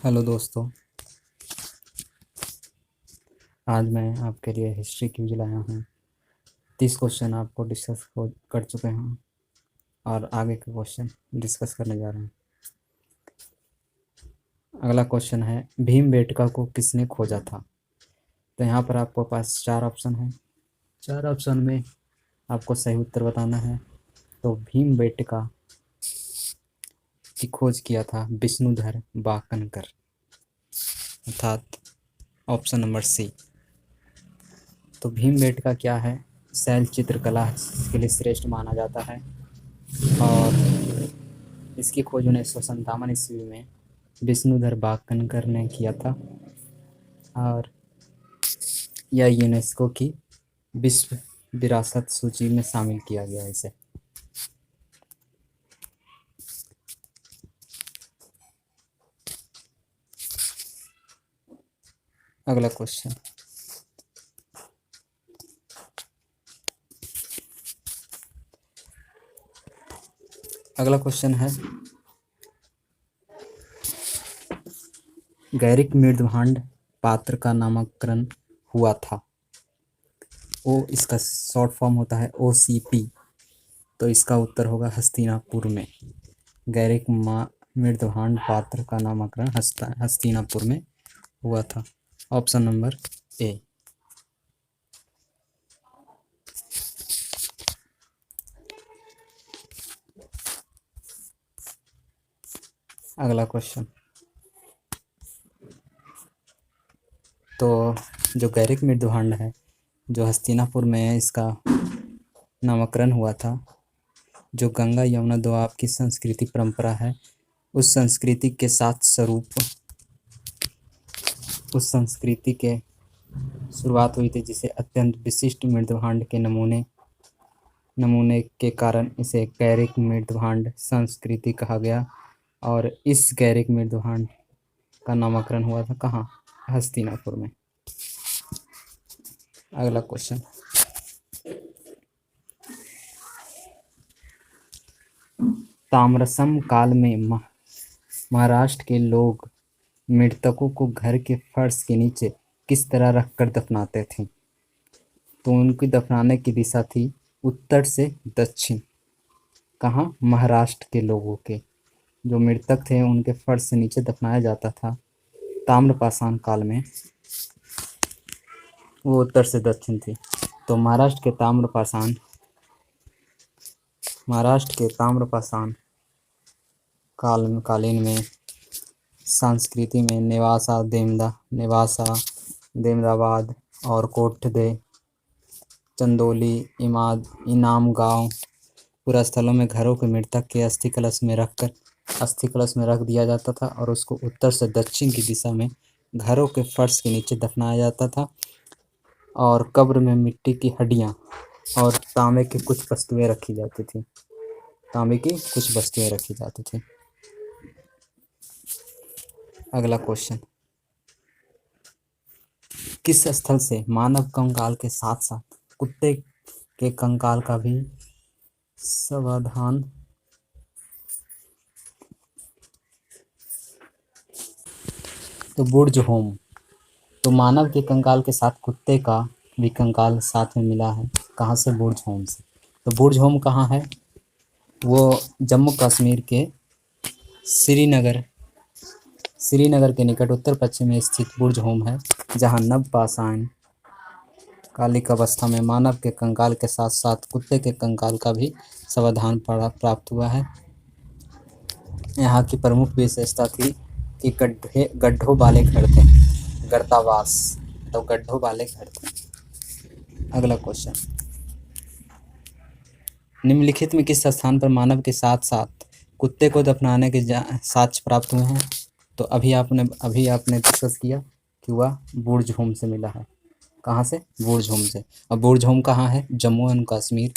Hello दोस्तों। आज मैं आपके लिए हिस्ट्री क्विज लाया हूँ। 30 क्वेश्चन आपको डिस्कस कर चुके हैं और आगे के क्वेश्चन डिस्कस करने जा रहे हैं। अगला क्वेश्चन है, भीमबेटका को किसने खोजा था? तो यहाँ पर आपको पास 4 ऑप्शन है। 4 ऑप्शन में आपको सही उत्तर बताना है। तो भीमबेटका की खोज किया था विष्णुधर वाकनकर, अर्थात ऑप्शन नंबर सी। तो भीमबेटका क्या है? शैल चित्रकला के लिए श्रेष्ठ माना जाता है और इसकी खोज 1957 ईस्वी में विष्णुधर वाकनकर ने किया था और यह यूनेस्को की विश्व विरासत सूची में शामिल किया गया है इसे। अगला क्वेश्चन, है गैरिक मृदभांड पात्र का नामकरण हुआ था। ओ इसका शॉर्ट फॉर्म होता है OCP। तो इसका उत्तर होगा हस्तिनापुर में। गैरिक मृदभांड पात्र का नामकरण हस्तिनापुर में हुआ था। Option number A. अगला क्वेश्चन, तो जो गैरिक मृदभांड है जो हस्तिनापुर में इसका नामकरण हुआ था, जो गंगा यमुना दोआब की संस्कृति परंपरा है, उस संस्कृति के साथ स्वरूप उस संस्कृति के शुरुआत हुई थी, जिसे अत्यंत विशिष्ट मृदभांड के नमूने के कारण इसे गैरिक मृदभांड संस्कृति कहा गया। और इस गैरिक मृदभांड का नामकरण हुआ था कहाँ? हस्तिनापुर में। अगला क्वेश्चन, ताम्रसम काल में महाराष्ट्र के लोग मृतकों को घर के फर्श के नीचे किस तरह रखकर दफनाते थे? तो उनकी दफनाने की दिशा थी उत्तर से दक्षिण। कहाँ? महाराष्ट्र के लोगों के जो मृतक थे उनके फर्श से नीचे दफनाया जाता था ताम्रपाषाण काल में, वो उत्तर से दक्षिण थी। तो महाराष्ट्र के ताम्रपाषाण कालीन में संस्कृति में नेवासा देमदाबाद और कोठदे चंदौली इनाम गांव पूरा स्थलों में घरों के मृतक के अस्थि कलश में रख दिया जाता था और उसको उत्तर से दक्षिण की दिशा में घरों के फर्श के नीचे दफनाया जाता था। और कब्र में मिट्टी की हड्डियां और तांबे की कुछ वस्तुएं रखी जाती थी। अगला क्वेश्चन, किस स्थल से मानव कंकाल के साथ साथ कुत्ते के कंकाल का भी समाधान तो बुर्ज होम। तो मानव के कंकाल के साथ कुत्ते का भी कंकाल साथ में मिला है। कहाँ से? बुर्ज होम से। तो बुर्ज होम कहाँ है? वो जम्मू कश्मीर के श्रीनगर के निकट उत्तर पश्चिम में स्थित बुर्ज होम है, जहाँ नवपाषाण कालिक अवस्था में मानव के कंकाल के साथ साथ कुत्ते के कंकाल का भी समाधान प्राप्त हुआ है। यहाँ की प्रमुख विशेषता थी कि गड्ढों वाले घर थे, गर्तावास, तो गड्ढों वाले घर थे। अगला क्वेश्चन, निम्नलिखित में किस स्थान पर मानव के साथ साथ कुत्ते को दफनाने के साक्ष्य प्राप्त हुए हैं? तो अभी आपने डिस्कस किया कि वह बुर्ज होम से मिला है। कहाँ से? बुर्ज होम से। और बुर्ज होम कहाँ है? जम्मू एंड कश्मीर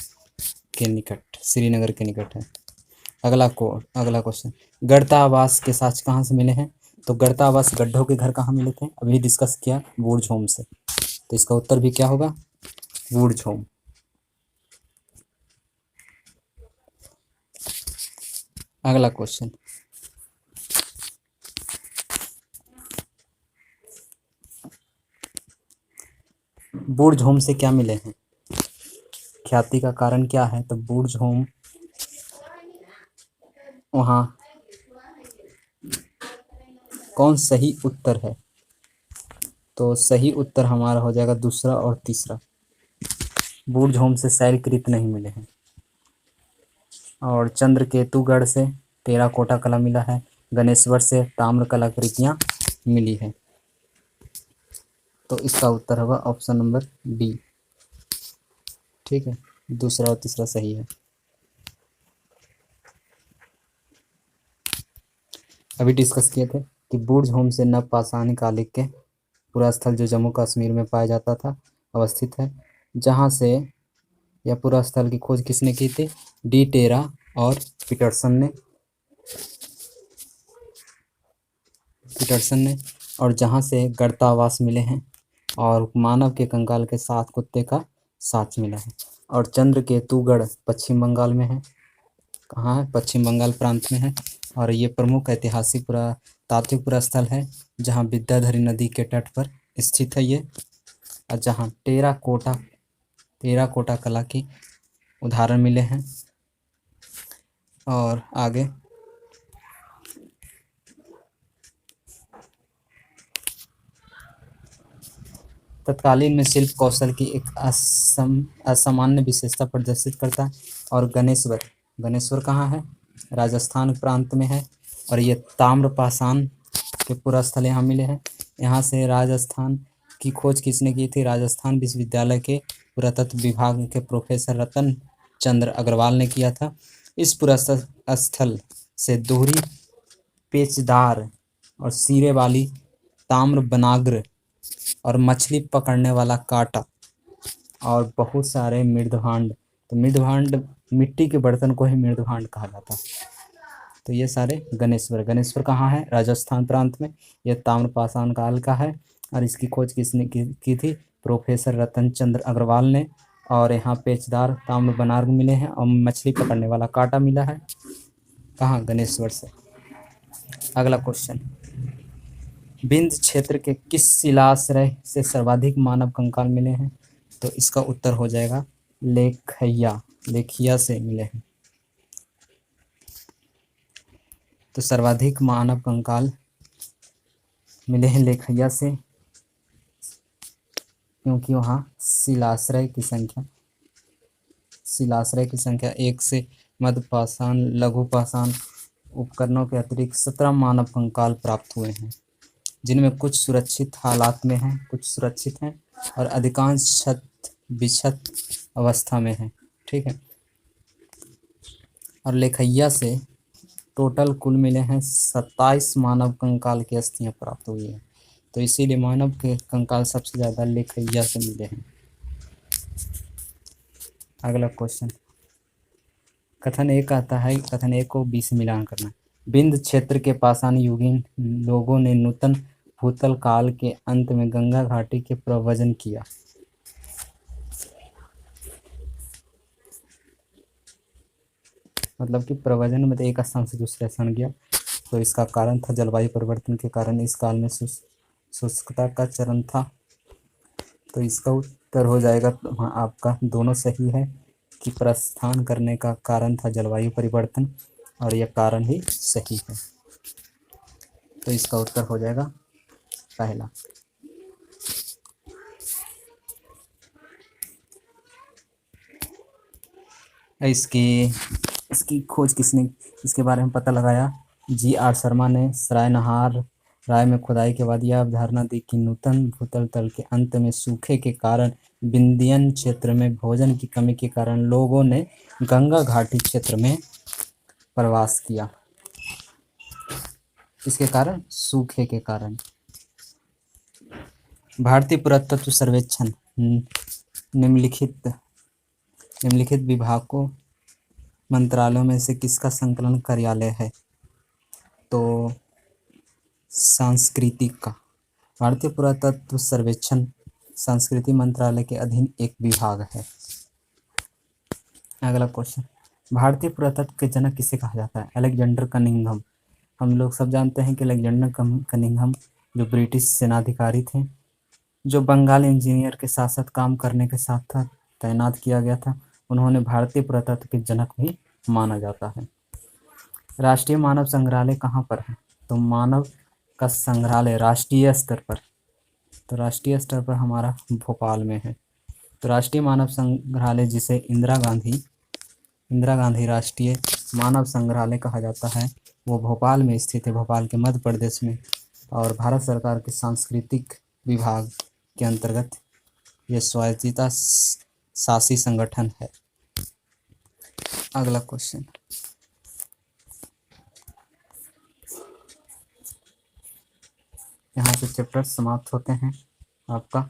के निकट, श्रीनगर के निकट है। अगला क्वेश्चन, गढ़ता आवास के साक्ष्य कहाँ से मिले हैं? तो गढ़ता आवास गड्ढों के घर कहाँ मिले थे? अभी डिस्कस किया, बुर्ज होम से। तो इसका उत्तर भी क्या होगा? बुर्ज होम। अगला क्वेश्चन, बुर्ज-होम से क्या मिले हैं? ख्याति का कारण क्या है? तो बुर्ज-होम वहाँ कौन सही उत्तर है? तो सही उत्तर हमारा हो जाएगा दूसरा और तीसरा। बुर्ज-होम से शैलकृत नहीं मिले हैं। और चंद्रकेतुगढ़ से टेराकोटा कला मिला है। गणेश्वर से ताम्र कलाकृतियाँ मिली है। तो इसका उत्तर होगा ऑप्शन नंबर डी। ठीक है, दूसरा और तीसरा सही है। अभी डिस्कस किए थे कि बुर्ज-होम से नवपाषाणी कालिक के पूरा स्थल जो जम्मू कश्मीर में पाया जाता था अवस्थित है, जहाँ से यह पूरा स्थल की खोज किसने की थी? डी टेरा और पीटरसन ने और जहाँ से गर्तावास मिले हैं और मानव के कंकाल के साथ कुत्ते का साथ मिला है। और चंद्रकेतुगढ़ पश्चिम बंगाल में है। कहाँ है? पश्चिम बंगाल प्रांत में है। और ये प्रमुख ऐतिहासिक पुरातात्विक स्थल है जहाँ विद्याधरी नदी के तट पर स्थित है ये, और जहाँ टेराकोटा कला की उदाहरण मिले हैं। और आगे तत्कालीन में शिल्प कौशल की एक असामान्य विशेषता प्रदर्शित करता है। और गणेश्वर कहाँ है? राजस्थान प्रांत में है। और ये ताम्रपाषाण के पूरा स्थल यहाँ मिले हैं। यहाँ से राजस्थान की खोज किसने की थी? राजस्थान विश्वविद्यालय के पुरातत्व विभाग के प्रोफेसर रतन चंद्र अग्रवाल ने किया था। इस पूरा स्थल से दोहरी पेचदार और सिरे वाली ताम्र बनाग्र और मछली पकड़ने वाला कांटा और बहुत सारे मृदभांड। तो मृदभांड मिट्टी के बर्तन को ही मृदभांड कहा जाता है। तो ये सारे गणेश्वर कहाँ है? राजस्थान प्रांत में। यह ताम्रपाषाण काल का है और इसकी खोज किसने की थी? प्रोफेसर रतन चंद्र अग्रवाल ने। और यहाँ पेचदार ताम्र बनाग्र मिले हैं और मछली पकड़ने वाला कांटा मिला है। कहाँ? गणेश्वर से। अगला क्वेश्चन, विंध्य क्षेत्र के किस शिलाश्रय से सर्वाधिक मानव कंकाल मिले हैं? तो इसका उत्तर हो जाएगा लेखिया से मिले हैं। तो सर्वाधिक मानव कंकाल मिले हैं लेखैया से, क्योंकि वहाँ शिलाश्रय की संख्या 1 से मध्यपाषाण लघु पाषाण उपकरणों के अतिरिक्त 17 मानव कंकाल प्राप्त हुए हैं, जिनमें कुछ सुरक्षित हालात में हैं, कुछ सुरक्षित हैं और अधिकांश क्षत विक्षत अवस्था में हैं। ठीक है। और लेखैया से टोटल कुल मिले हैं 27 मानव कंकाल की अस्थियां प्राप्त हुई हैं। तो इसीलिए मानव के कंकाल सबसे ज़्यादा लेखैया से मिले हैं। अगला क्वेश्चन, कथन एक आता है, कथन एक को बी से मिलान करना। विंध्य क्षेत्र के पाषाण युगीन लोगों ने नूतन भूतल काल के अंत में गंगा घाटी के प्रव्रजन किया। मतलब कि प्रव्रजन में एक स्थान से दूसरे स्थान गया। तो इसका कारण था जलवायु परिवर्तन के कारण इस काल में शुष्कता का चरण था। तो इसका उत्तर हो जाएगा आपका दोनों सही है कि प्रस्थान करने का कारण था जलवायु परिवर्तन, और यह कारण ही सही है। तो इसका उत्तर हो जाएगा पहला। इसकी खोज किसने, इसके बारे में पता लगाया? जी.आर. शर्मा ने सरायनहार राय में खुदाई के बाद यह अवधारणा दी कि नूतन भूतल तल के अंत में सूखे के कारण विंध्यन क्षेत्र में भोजन की कमी के कारण लोगों ने गंगा घाटी क्षेत्र में प्रवास किया। इसके कारण सूखे के कारण। भारतीय पुरातत्व सर्वेक्षण निम्नलिखित विभागों मंत्रालयों में से किसका संकलन कार्यालय है? तो सांस्कृतिक का। भारतीय पुरातत्व सर्वेक्षण संस्कृति मंत्रालय के अधीन एक विभाग है। अगला क्वेश्चन, भारतीय पुरातत्व के जनक किसे कहा जाता है? Alexander Cunningham. हम लोग सब जानते हैं कि अलेक्जेंडर कनिंघम जो ब्रिटिश सेनाधिकारी थे, जो बंगाल इंजीनियर के साथ साथ काम करने के साथ साथ तैनात किया गया था, उन्होंने भारतीय पुरातत्व के जनक भी माना जाता है। राष्ट्रीय मानव संग्रहालय कहाँ पर है? तो मानव का संग्रहालय राष्ट्रीय स्तर पर, तो राष्ट्रीय स्तर पर हमारा भोपाल में है। तो राष्ट्रीय मानव संग्रहालय जिसे इंदिरा गांधी राष्ट्रीय मानव संग्रहालय कहा जाता है, वो भोपाल में स्थित है, भोपाल के मध्य प्रदेश में, और भारत सरकार के सांस्कृतिक विभाग के अंतर्गत ये स्वायत्तता शासी संगठन है। अगला क्वेश्चन, यहाँ से चैप्टर समाप्त होते हैं आपका।